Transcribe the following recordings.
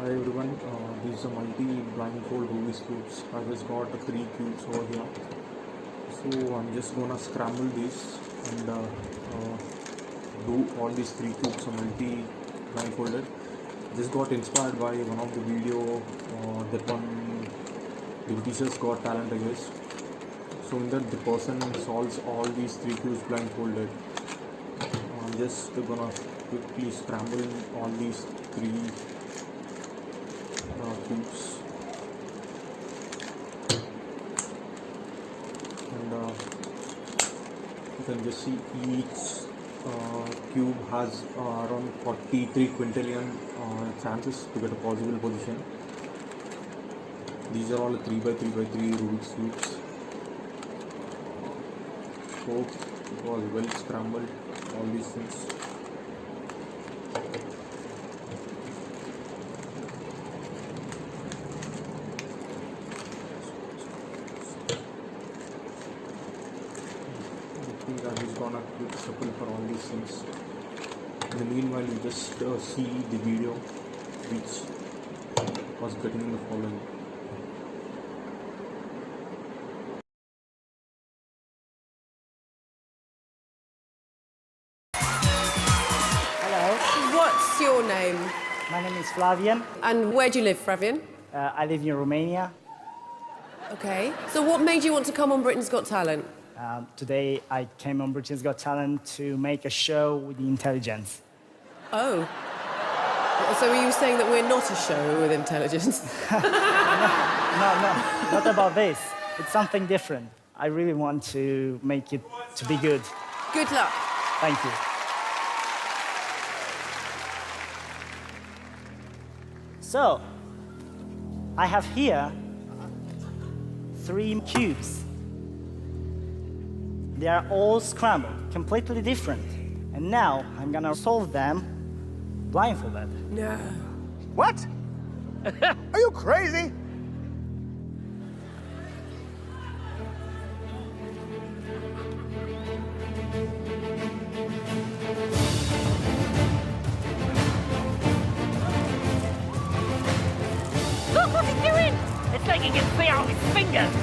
Hi everyone, this is a multi-blindfold Rubik's cubes. I just got 3 cubes over here. So I'm just gonna scramble these and do all these 3 cubes multi-blindfolded. This got inspired by one of the video that one the British Got Talent, I guess. So in that the person solves all these 3 cubes blindfolded. I'm just gonna quickly scramble all these 3 cubes, and you can just see each cube has around 43 quintillion chances to get a possible position. These are all 3x3x3 Rubik's cubes. Hope it was well scrambled, all these things. That is gonna quick circle for all these things. In the meanwhile, you just see the video which was getting the following. Hello. What's your name? My name is Flavian. And where do you live, Flavian? I live in Romania. Okay. So what made you want to come on Britain's Got Talent? Today I came on Britain's Got Talent to make a show with the intelligence. Oh. So are you saying that we're not a show with intelligence? No, not about this. It's something different. I really want to make it to be good. Good luck. Thank you. So, I have here 3 cubes. They are all scrambled, completely different. And now I'm gonna solve them blindfolded. No. What? Are you crazy? Look what he's doing! It's like he can see out his fingers.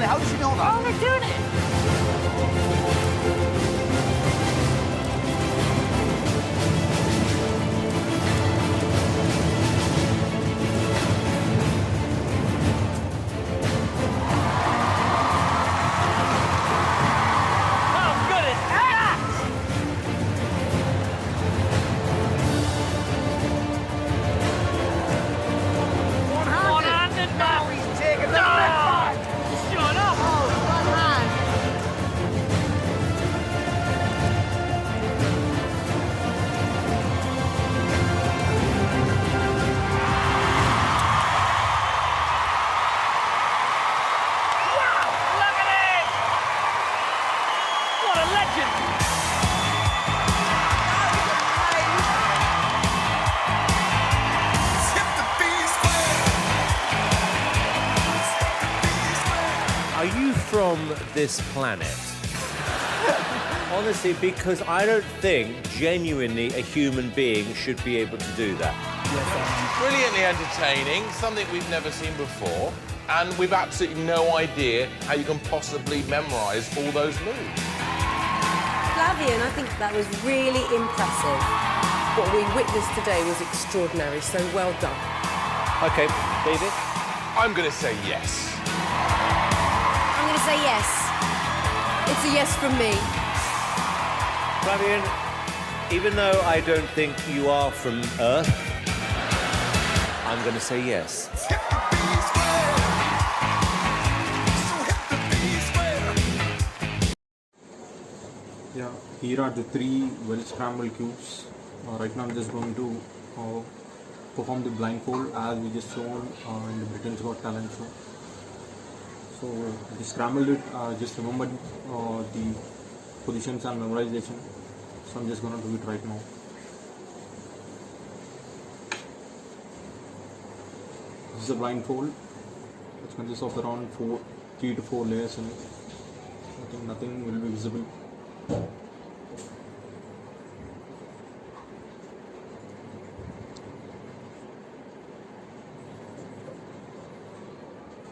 How does she know that? Oh, they're doing it! How good is that? One-handed Now man. he's taking the No! left. Shut up! Wow! Look at him! What a legend! Are you from this planet? Honestly, because I don't think genuinely a human being should be able to do that. Brilliantly entertaining, something we've never seen before, and we've absolutely no idea how you can possibly memorise all those moves. Flavian, I think that was really impressive. What we witnessed today was extraordinary, so well done. Okay, David? I'm going to say yes. I'm going to say yes. It's a yes from me. Fabian, even though I don't think you are from Earth, I'm going to say yes. Yeah, here are the 3 well scrambled cubes. Right now I'm just going to perform the blindfold as we just shown in the Britain's Got Talent show. So I just scrambled it, just remembered the positions and memorization. So I'm just gonna do it right now. This is a blindfold, which consists of around 3 to 4 layers in it. I think nothing will be visible.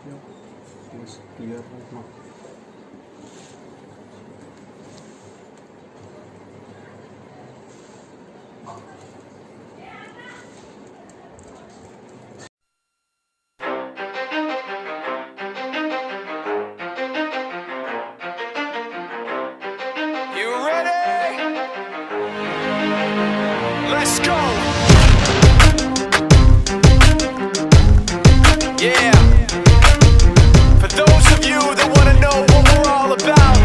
Yeah, it's clear right now. You ready? Let's go. Yeah. For those of you that want to know what we're all about,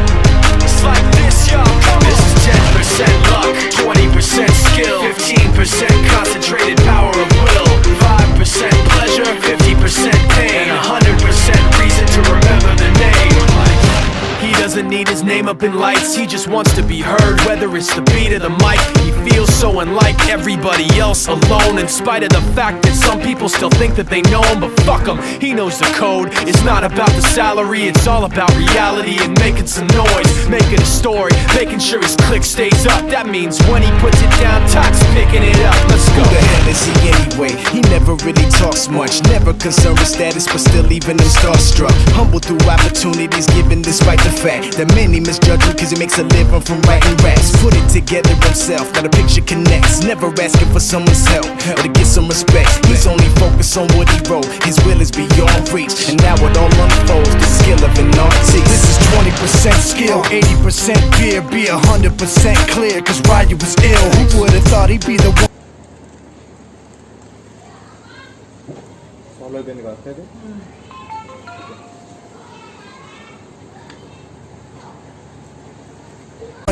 it's like this, y'all. This is 10% luck, 20% skill, 15% concentrated power of will, 5% pleasure, 50% pain, and 100% reason to remember the name. He doesn't need his name up in lights, he just wants to be heard, whether it's the beat or the mic. He feels so unlike everybody else, alone, in spite of the fact that some people still think that they know him. But fuck him, he knows the code. It's not about the salary, it's all about reality and making some noise, making a story, making sure his click stays up. That means when he puts it down, Tox picking it up. Let's go. Who the hell is he anyway? He never really talks much, never concerned with status, but still leaving him starstruck. Humble through opportunities given despite the fact that many misjudge him cause he makes a living from writing raps. Put it together himself, now the picture connects. Never asking for someone's help or to get some respect. He's only focused on what he wrote, his will is beyond reach. And now it all unfolds, the skill of an artist. This is 20% skill, 80% fear. Be 100% clear, cause Ryu was ill. Who would've thought he'd be the one?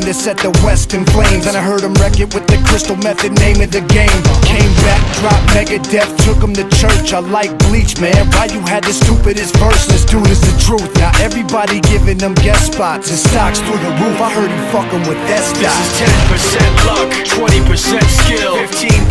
To set the West in flames, and I heard him wreck it with the crystal method, name of the game. Came back, dropped Megadeth, took him to church. I like Bleach, man. Why you had the stupidest verse? This dude is the truth. Now everybody giving them guest spots and stocks through the roof. I heard he fucking with that stock. This is 10% luck, 20% skill, 15%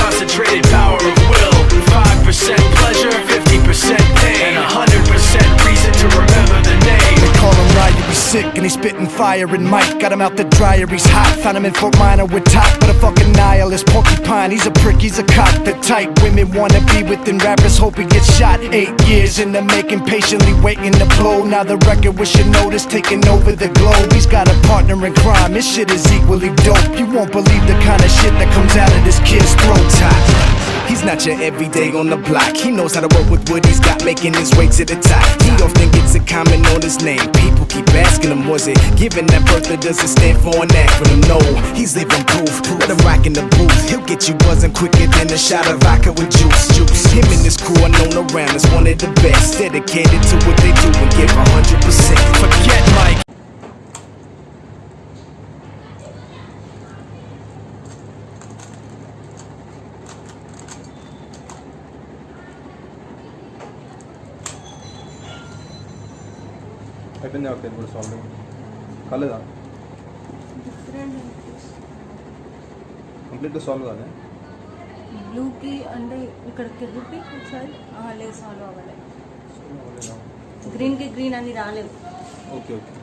concentrated power of will, 5% pleasure, 50% pain, and 100% reason to remember the name. They call him Ryu, he's sick and he's spitting fire and Mike. Got him out the dryer, he's hot. Found him in Fort Minor with top, but a fucking nihilist porcupine. He's a prick, he's a cock. The type women wanna be within rappers, hope he gets shot. 8 years in the making, patiently waiting to blow. Now the record with your notice taking over the globe. He's got a partner in crime, his shit is equally dope. You won't believe the kind of shit that comes out of this kid's throat. He's not your everyday on the block. He knows how to work with what he's got, making his way to the top. He often gets a comment on his name. People keep asking him, was it given that birth or does it stand for an acronym? No, he's living proof. Let him rock in the booth. He'll get you buzzing quicker than a shot of vodka with juice. Him and his crew are known around as one of the best, dedicated to what they do and give 100%. Forget Mike. అయిపోయింది అవుతుంది ఇప్పుడు solve కాలేదా కంప్లీట్గా solve కాదా బ్లూకి అంటే ఇక్కడికి rupee ఒకసారి లేదు సాల్వ్ అవ్వలేదు గ్రీన్కి గ్రీన్ అని రాలేవు okay okay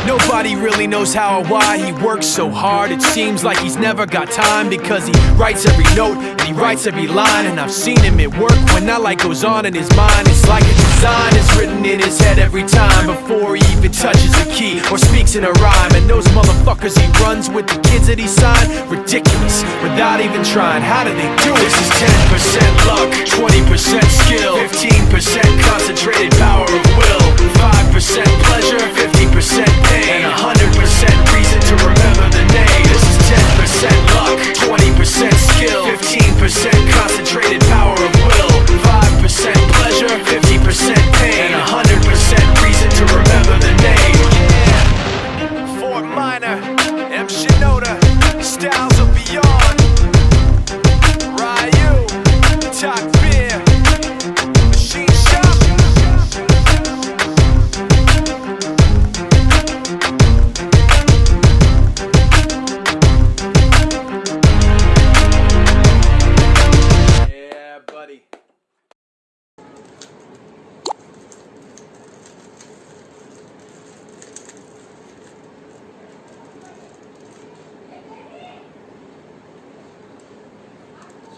Nobody really knows how or why he works so hard. It seems like he's never got time because he writes every note and he writes every line. And I've seen him at work when that light goes on in his mind. It's like a design is written in his head every time before he even touches a key or speaks in a rhyme. And those motherfuckers he runs with, the kids that he signed, ridiculous without even trying. How do they do it? This is 10% luck, 20% skill, 15% concentrated power of will, 5% pleasure, 50% pain, and 100% reason to remember the name. This is 10% luck, 20% skill, 15% concentrated power of will, 5% pleasure, 50% pain, and 100% reason to remember the name. Yeah. Fort Minor, M. Shinoda, styles will be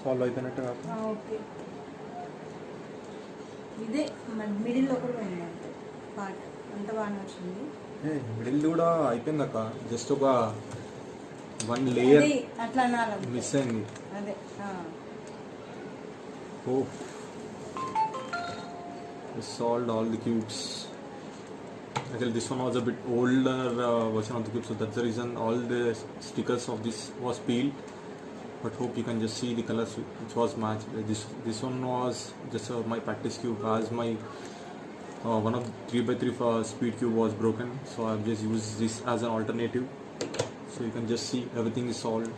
solve అయిపోయినట్టు కాదు. Okay ఇదే middle ఒకటి పోయింది అంతే part అంత బాగానే వచ్చింది. Middle కూడా అయిపోయింది అక్క, జస్ట్ ఒక 1 లేయర్ అదే అట్లా అనాలి మిస్ అయింది. అదే Oh, we solved all the cubes. Actually, this one was a bit older version of the cube, so that's the reason all the stickers of this was peeled. But hope you can just see the colors which was matched. This one was just my practice cube, as my one of the 3x3 speed cube was broken, so I've just used this as an alternative. So you can just see everything is solved.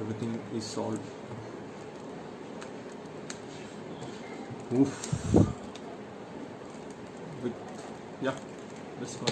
Everything is solved. Oof. Yeah, let's go.